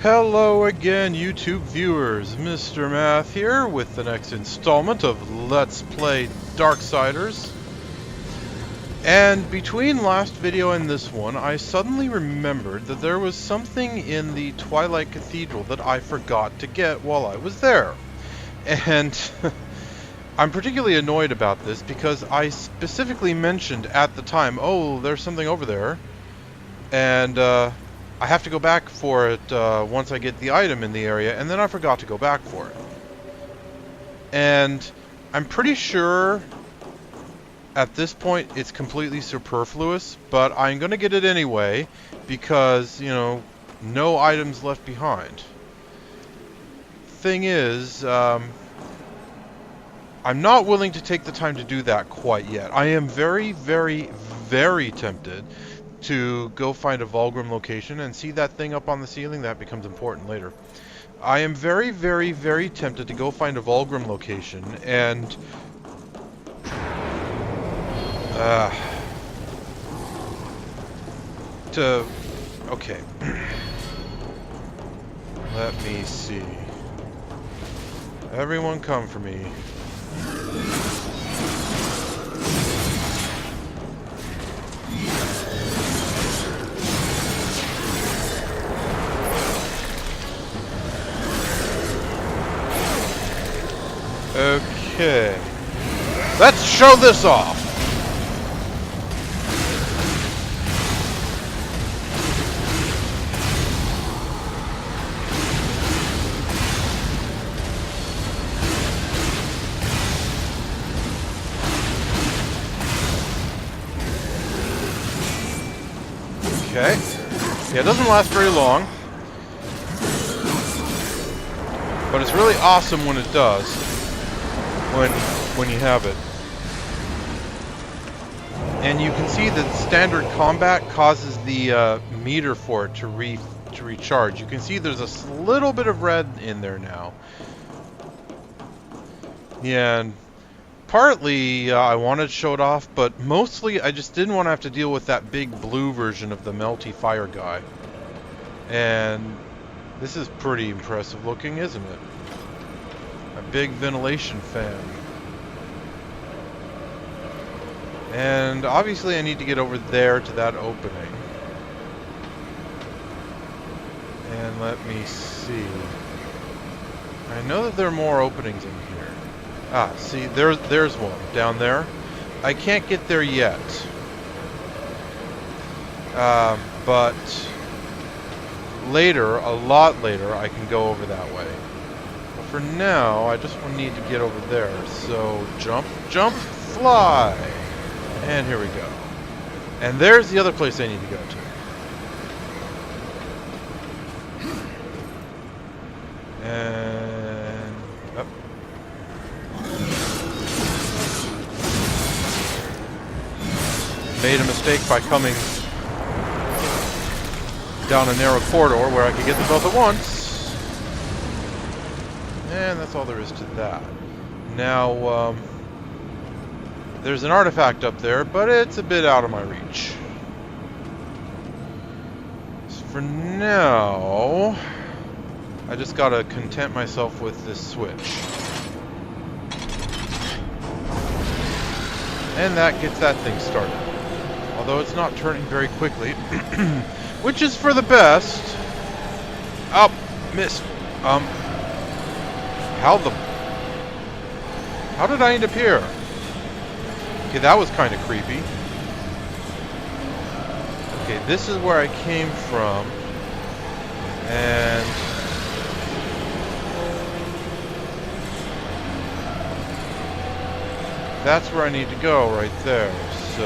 Hello again, YouTube viewers. Mr. Math here with the next installment of Let's Play Darksiders. And between last video and this one, I suddenly remembered that there was something in the Twilight Cathedral that I forgot to get while I was there. And I'm particularly annoyed about this because I specifically mentioned at the time, oh, there's something over there. And, I have to go back for it once I get the item in the area, and then I forgot to go back for it. And I'm pretty sure at this point it's completely superfluous, but I'm going to get it anyway because, you know, no items left behind. Thing is, I'm not willing to take the time to do that quite yet. I am very, very, very tempted to go find a Vulgrim location and see that thing up on the ceiling. That becomes important later. I am very, very, very tempted to go find a Vulgrim location and okay. Let me see. Everyone come for me. Okay, let's show this off. Okay, yeah, it doesn't last very long, but it's really awesome when it does. When you have it. And you can see that standard combat causes the meter for it to recharge. You can see there's a little bit of red in there now. Yeah, and partly I wanted to show it off, but mostly I just didn't want to have to deal with that big blue version of the melty fire guy. And this is pretty impressive looking, isn't it? A big ventilation fan. And obviously I need to get over there to that opening. And let me see. I know that there are more openings in here. Ah, see, there's one down there. I can't get there yet. But later, a lot later, I can go over that way. For now, I just need to get over there. So, jump, jump, fly! And here we go. And there's the other place I need to go to. And... up. Made a mistake by coming down a narrow corridor where I could get them both at once. And that's all there is to that. Now, there's an artifact up there, but it's a bit out of my reach. So for now, I just gotta content myself with this switch. And that gets that thing started. Although it's not turning very quickly, which is for the best. Oh, missed. How did I end up here? Okay, that was kind of creepy. Okay, this is where I came from. And... that's where I need to go, right there. So...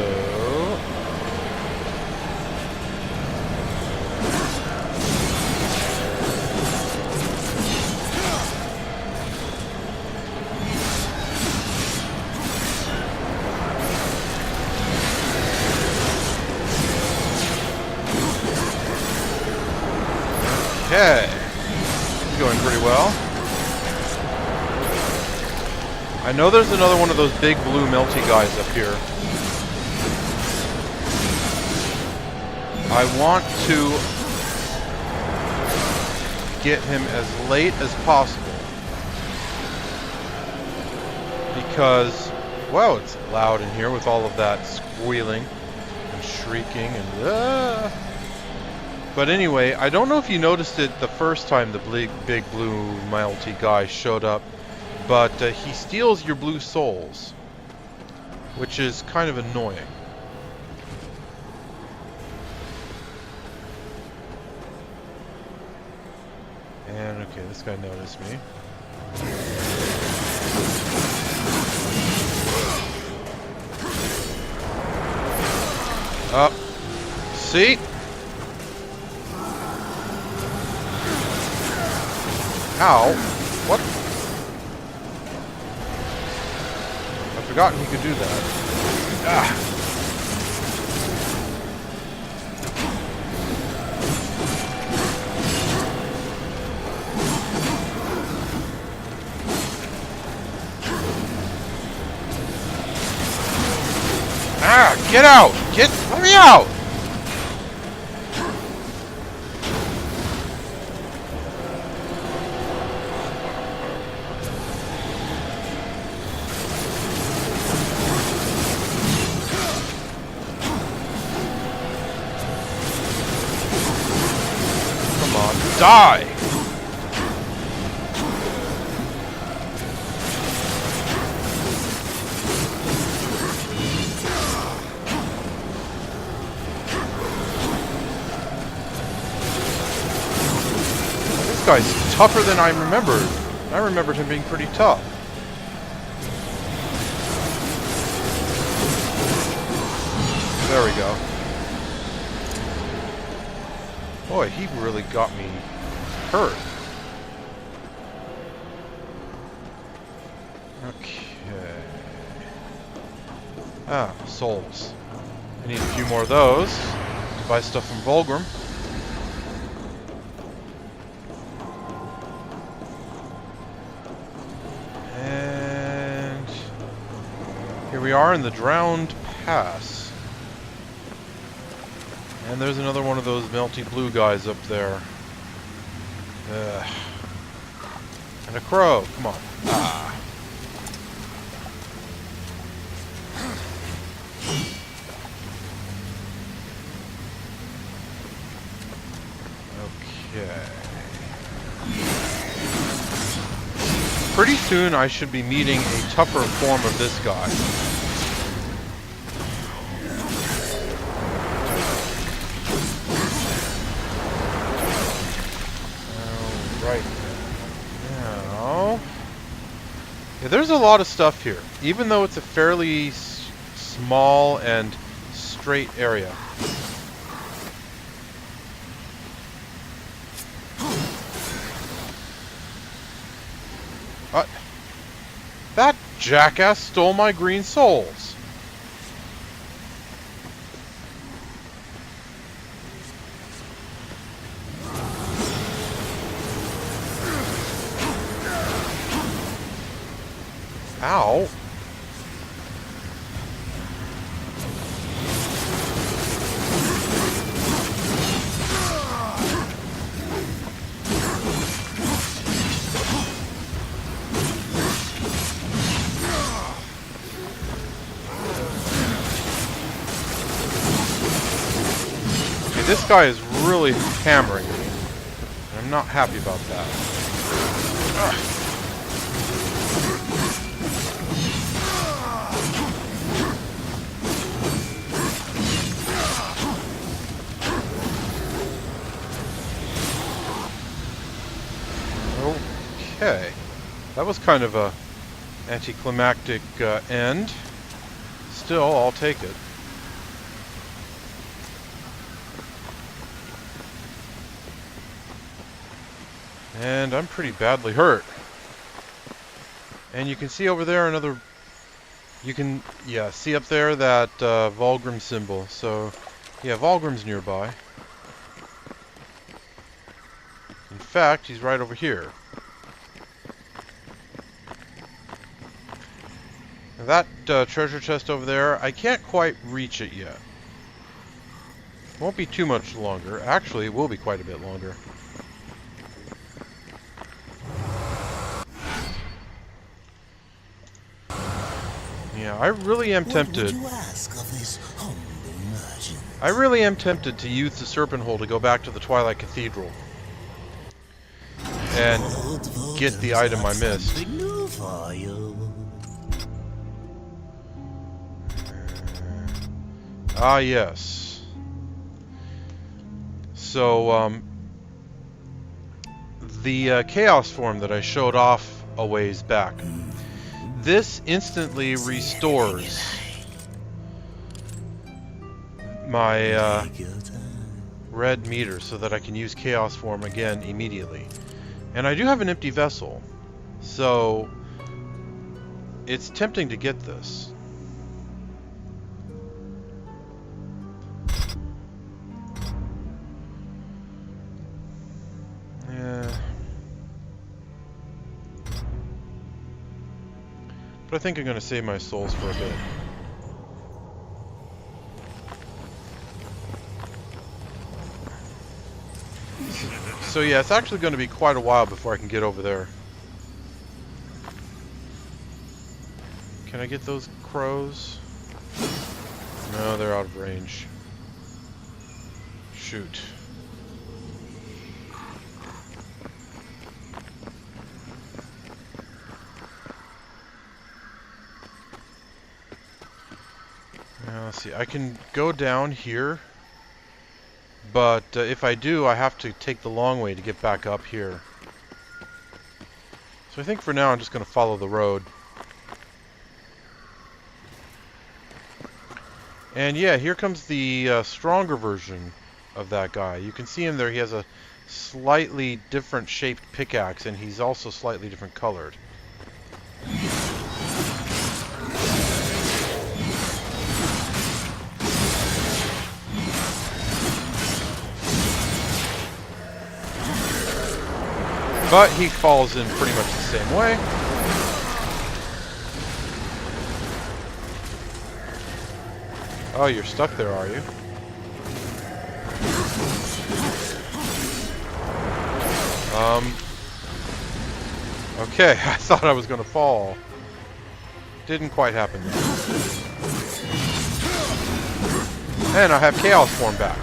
okay, it's going pretty well. I know there's another one of those big blue melty guys up here. I want to get him as late as possible. Because, well, it's loud in here with all of that squealing and shrieking and But anyway, I don't know if you noticed it the first time the big blue melty guy showed up, but he steals your blue souls, which is kind of annoying. And okay, this guy noticed me. Up. See? Ow. What? I've forgotten he could do that. Ah. Ah, get out! Let me out! Come on, die! This guy's tougher than I remembered. I remembered him being pretty tough. There we go. Boy, he really got me hurt. Okay. Ah, souls. I need a few more of those to buy stuff from Vulgrim. And here we are in the Drowned Pass. And there's another one of those melty blue guys up there. And a crow. Come on. Ah. Okay. Pretty soon I should be meeting a tougher form of this guy. Right now, yeah, there's a lot of stuff here, even though it's a fairly small and straight area. What? That jackass stole my green souls. Ow. Okay, this guy is really hammering me. I'm not happy about that. Ugh. Okay, that was kind of a anticlimactic end. Still, I'll take it. And I'm pretty badly hurt. And you can see over there another... You can, yeah, see up there that Vulgrim symbol. So, yeah, Vulgrim's nearby. In fact, he's right over here. That treasure chest over there, I can't quite reach it yet. Won't be too much longer. Actually, it will be quite a bit longer. Yeah, I really am tempted. What would you ask of this humble merchant? I really am tempted to use the serpent hole to go back to the Twilight Cathedral and get the item I missed. Something new for you. Ah, yes. So, the chaos form that I showed off a ways back, this instantly restores my red meter so that I can use chaos form again immediately. And I do have an empty vessel, so it's tempting to get this. Yeah. But I think I'm going to save my souls for a bit. So yeah, it's actually going to be quite a while before I can get over there. Can I get those crows? No, they're out of range. Shoot. Now, let's see, I can go down here, but if I do, I have to take the long way to get back up here. So I think for now I'm just going to follow the road. And yeah, here comes the stronger version of that guy. You can see him there. He has a slightly different shaped pickaxe, and he's also slightly different colored. But he falls in pretty much the same way. Oh, you're stuck there, are you? Okay, I thought I was gonna fall. Didn't quite happen though. And I have Chaos Form back.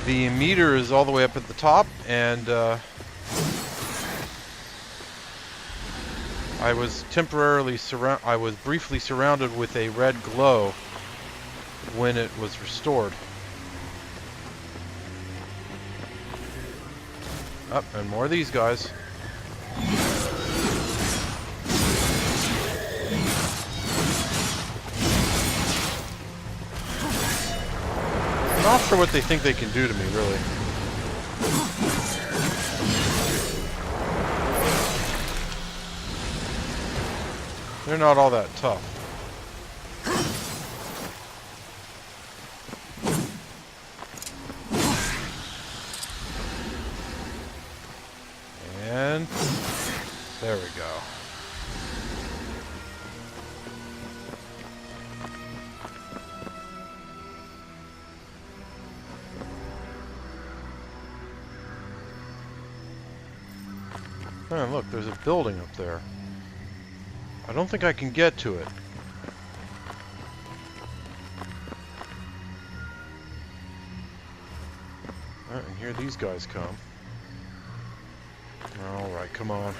The meter is all the way up at the top, and I was briefly surrounded with a red glow when it was restored. Up, and more of these guys. I'm not sure what they think they can do to me, really. They're not all that tough. And there we go. Oh, look, there's a building up there. I don't think I can get to it. Alright, and here these guys come. Alright, come on.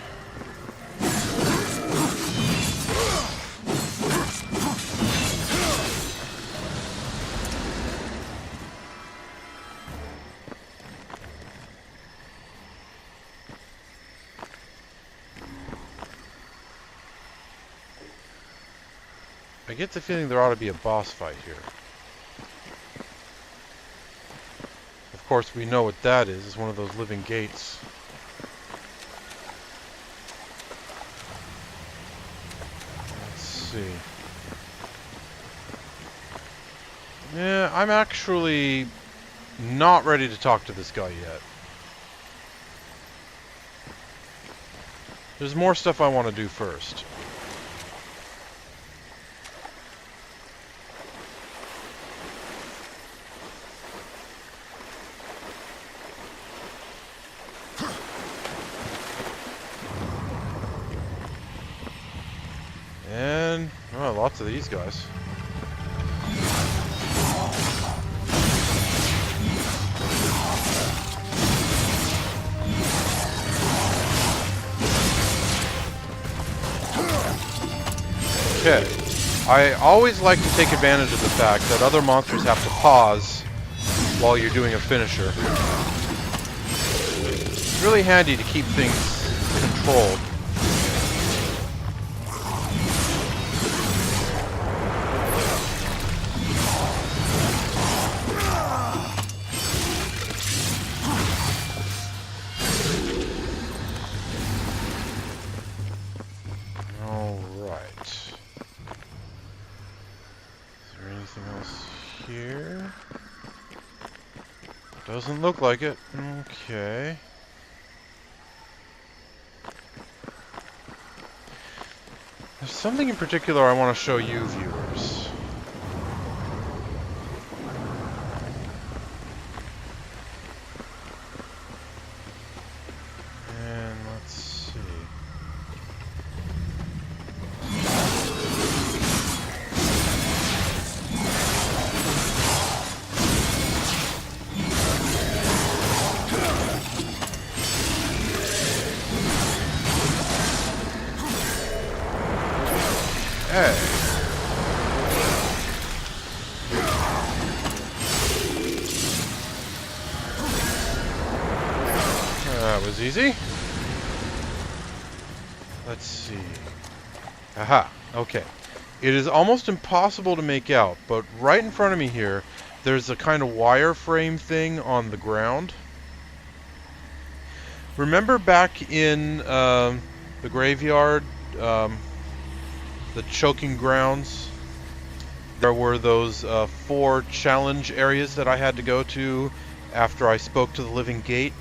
I get the feeling there ought to be a boss fight here. Of course, we know what that is. It's one of those living gates. Let's see. Yeah, I'm actually not ready to talk to this guy yet. There's more stuff I want to do first. lots of these guys. Okay. I always like to take advantage of the fact that other monsters have to pause while you're doing a finisher. It's really handy to keep things controlled. Here. Doesn't look like it. Okay. There's something in particular I want to show you, viewers. And let's see. Hey. That was easy. Let's see. Aha. Okay. It is almost impossible to make out, but right in front of me here, there's a kind of wireframe thing on the ground. Remember back in the graveyard, the choking grounds? There were those 4 challenge areas that I had to go to after I spoke to the living gate.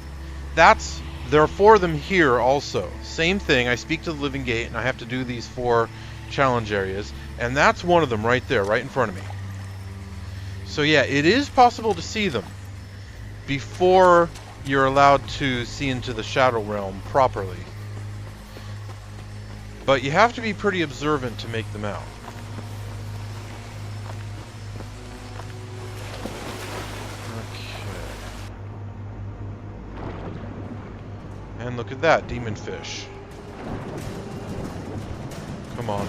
There are 4 of them here also. Same thing, I speak to the living gate and I have to do these 4 challenge areas. And that's one of them right there, right in front of me. So yeah, it is possible to see them before you're allowed to see into the Shadow Realm properly. But you have to be pretty observant to make them out. And look at that, demon fish. Come on.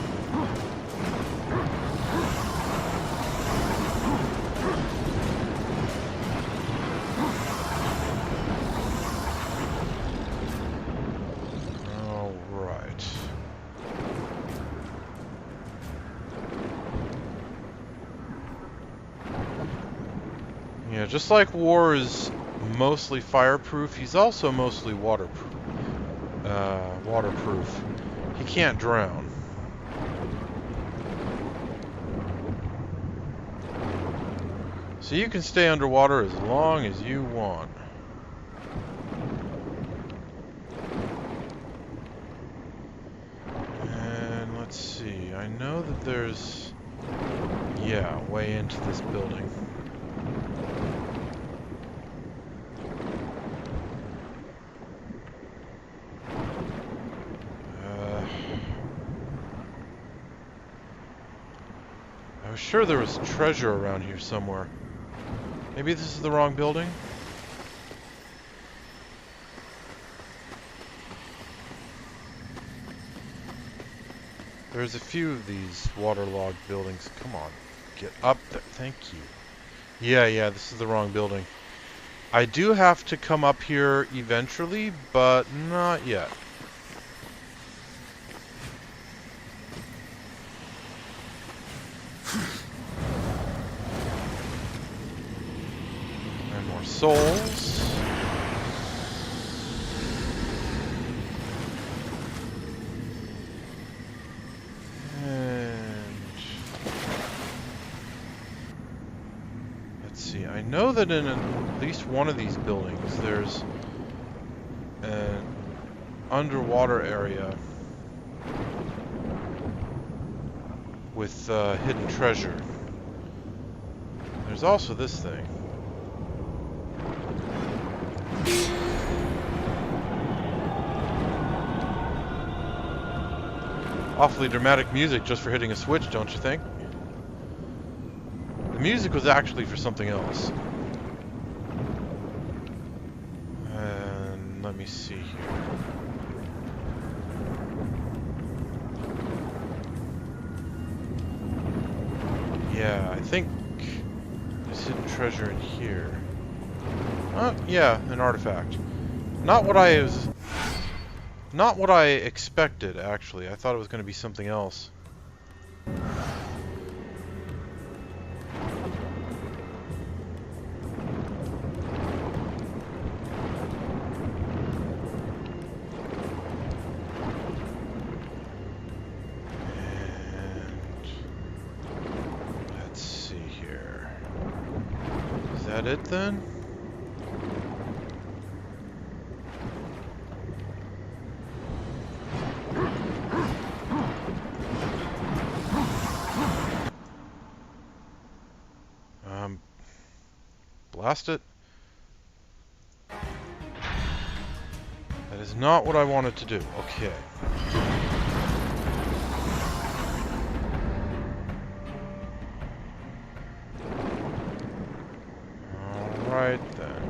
All right. Yeah, just like War is mostly fireproof, he's also mostly waterproof. He can't drown. So you can stay underwater as long as you want. And let's see, I know that there's... yeah, way into this building. I was sure there was treasure around here somewhere. Maybe this is the wrong building? There's a few of these waterlogged buildings. Come on, get up there. Thank you. Yeah, this is the wrong building. I do have to come up here eventually, but not yet. And more souls. I know that in at least one of these buildings there's an underwater area with hidden treasure. There's also this thing. Awfully dramatic music just for hitting a switch, don't you think? The music was actually for something else. And let me see here. Yeah, I think there's hidden treasure in here. Yeah, an artifact. Not what I expected, actually. I thought it was going to be something else. Let's see here. Is that it then? Blast it. That is not what I wanted to do. Okay. Alright then.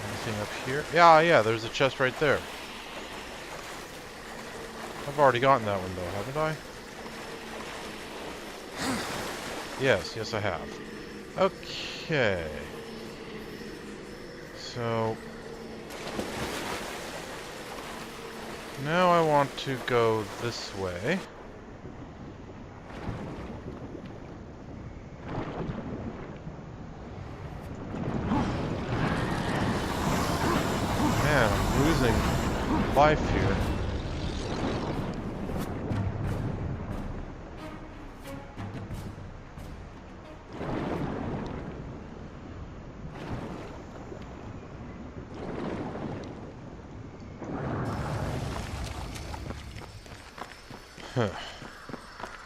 Anything up here? Yeah, there's a chest right there. I've already gotten that one though, haven't I? Yes I have. Okay. So now I want to go this way. Man, I'm losing life here.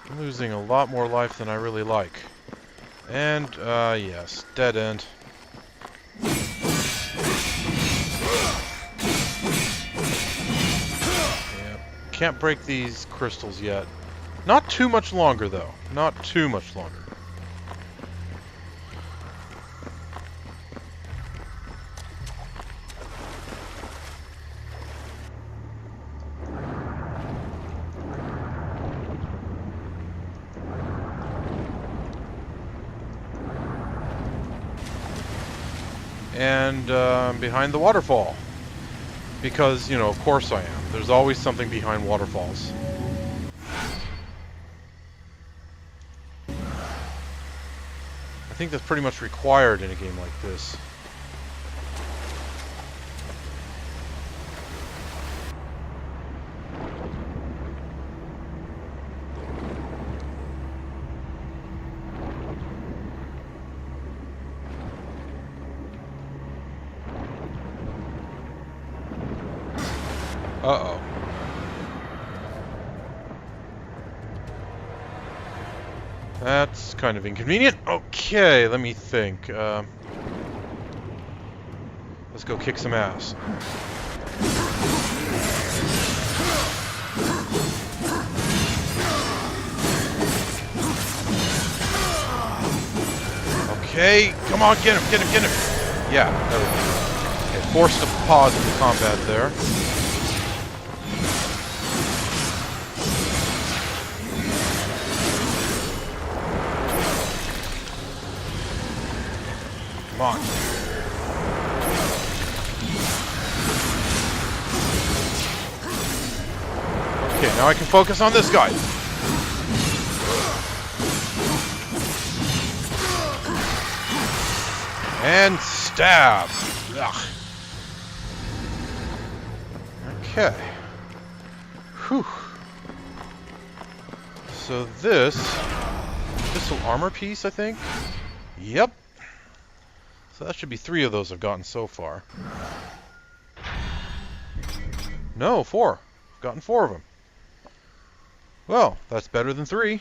I'm losing a lot more life than I really like. And, yes, dead end. Yeah, can't break these crystals yet. Not too much longer, though. Not too much longer. And I'm behind the waterfall. Because, you know, of course I am. There's always something behind waterfalls. I think that's pretty much required in a game like this. Uh-oh. That's kind of inconvenient. Okay, let me think. Let's go kick some ass. Okay, come on, get him, get him, get him. Yeah, there we go. Okay, forced a pause in the combat there. Come on. Okay, now I can focus on this guy. And stab. Ugh. Okay. Whew. So this pistol armor piece, I think. Yep. So that should be 3 of those I've gotten so far. No, 4. I've gotten 4 of them. Well, that's better than 3.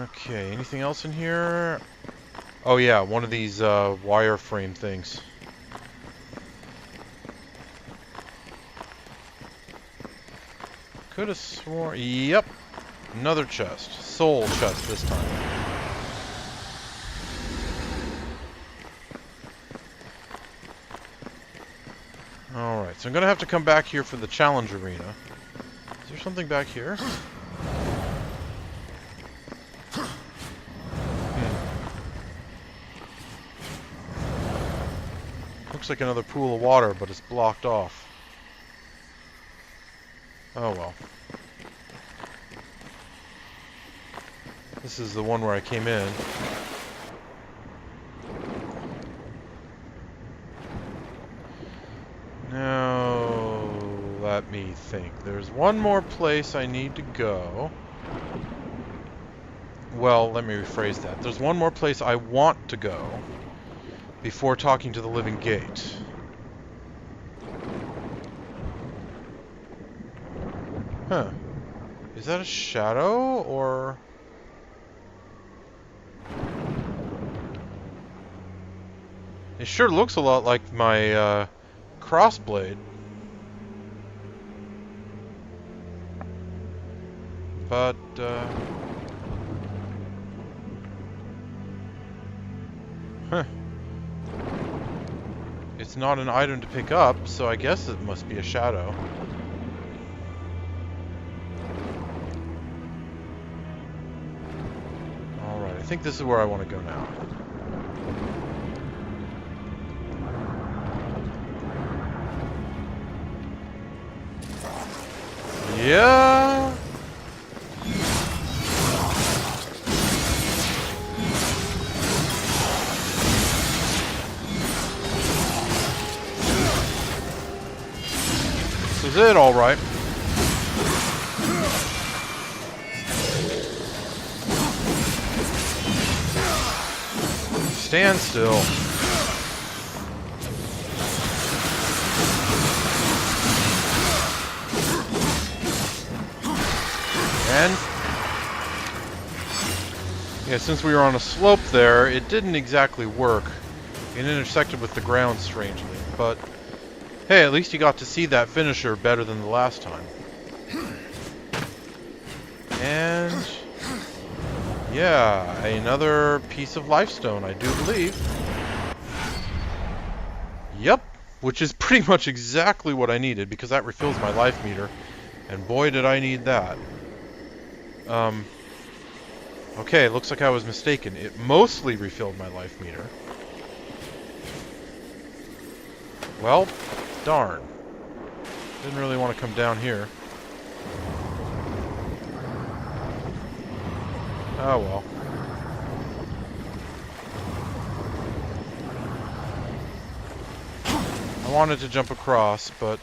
Okay, anything else in here? Oh yeah, one of these wireframe things. Could have sworn... Yep. Another chest. Soul chest this time. Alright, so I'm going to have to come back here for the challenge arena. Is there something back here? Looks like another pool of water, but it's blocked off. Oh well. This is the one where I came in. Now, let me think. There's one more place I need to go. Well, let me rephrase that. There's one more place I want to go before talking to the living gate. Huh. Is that a shadow, or... It sure looks a lot like my, crossblade. But, huh. It's not an item to pick up, so I guess it must be a shadow. Alright, I think this is where I want to go now. Yeah. This is it, all right. Stand still. And yeah, since we were on a slope there, it didn't exactly work. It intersected with the ground strangely, but hey, at least you got to see that finisher better than the last time. And yeah, another piece of lifestone, I do believe. Yep, which is pretty much exactly what I needed, because that refills my life meter, and boy did I need that. Okay, looks like I was mistaken. It mostly refilled my life meter. Well, darn. Didn't really want to come down here. Oh well. I wanted to jump across, but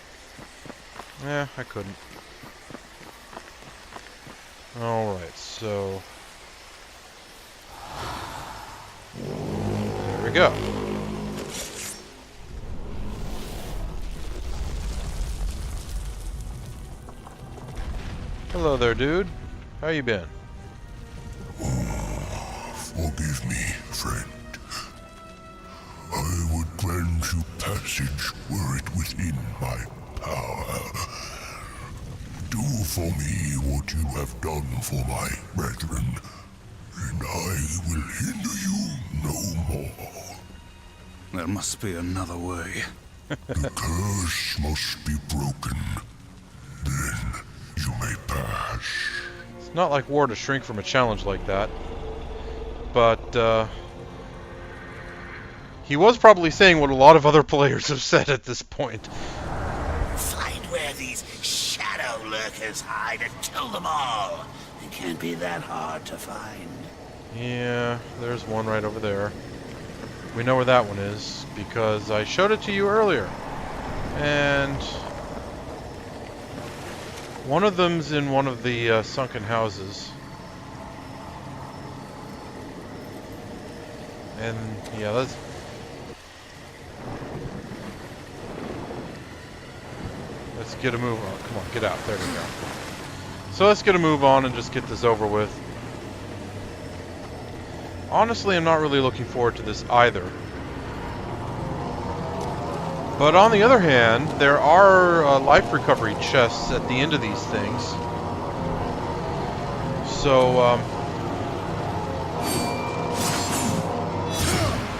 I couldn't. Alright, so there we go. Hello there, dude. How you been? Forgive me, friend. I would grant you passage were it within my power. Do for me what you have done for my brethren, and I will hinder you no more. There must be another way. The curse must be broken. Then you may pass. It's not like war to shrink from a challenge like that. But, he was probably saying what a lot of other players have said at this point. Find where these shadow lurkers hide and kill them all. It can't be that hard to find. Yeah, there's one right over there. We know where that one is, because I showed it to you earlier. And one of them's in one of the sunken houses. And yeah, let's get a move on. Come on, get out. There we go. So let's get a move on and just get this over with. Honestly, I'm not really looking forward to this either. But on the other hand, there are life recovery chests at the end of these things. So,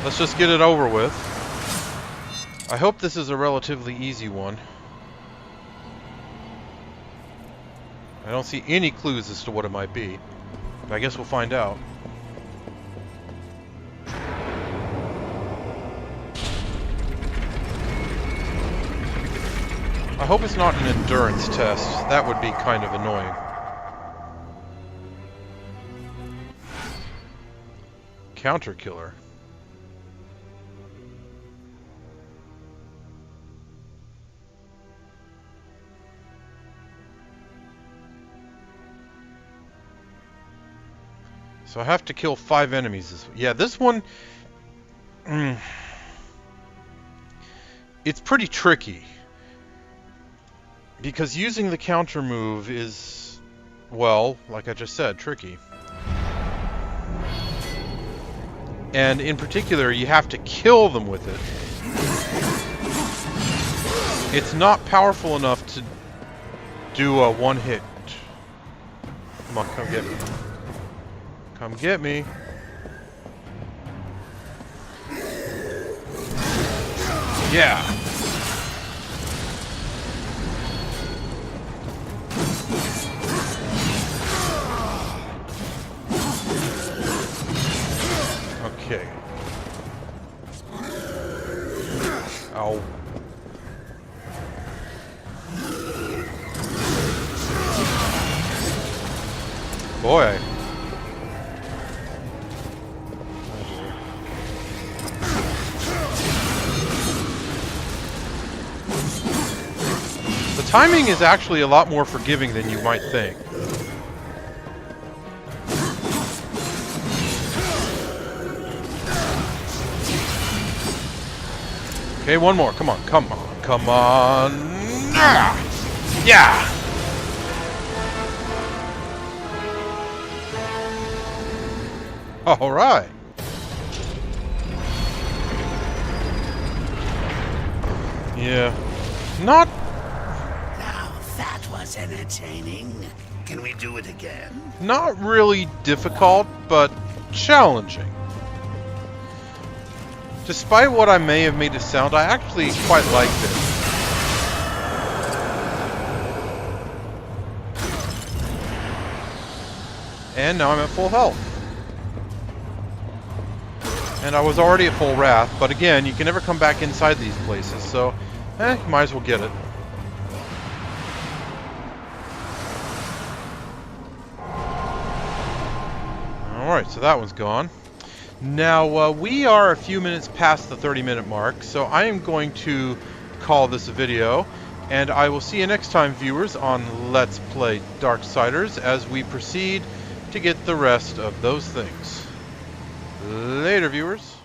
let's just get it over with. I hope this is a relatively easy one. I don't see any clues as to what it might be. But I guess we'll find out. I hope it's not an endurance test. That would be kind of annoying. Counter killer. So I have to kill 5 enemies. Yeah, this one... it's pretty tricky. Because using the counter move is, well, like I just said, tricky. And in particular, you have to kill them with it. It's not powerful enough to do a one-hit. Come on, come get me. Come get me. Yeah. Okay. Ow. Boy. The timing is actually a lot more forgiving than you might think. Okay, one more. Come on, come on, come on. Yeah! Alright. Yeah. Not... Now that was entertaining. Can we do it again? Not really difficult, but challenging. Despite what I may have made it sound, I actually quite liked it. And now I'm at full health. And I was already at full wrath, but again, you can never come back inside these places, so, might as well get it. Alright, so that one's gone. Now, we are a few minutes past the 30-minute mark, so I am going to call this a video, and I will see you next time, viewers, on Let's Play Darksiders, as we proceed to get the rest of those things. Later, viewers.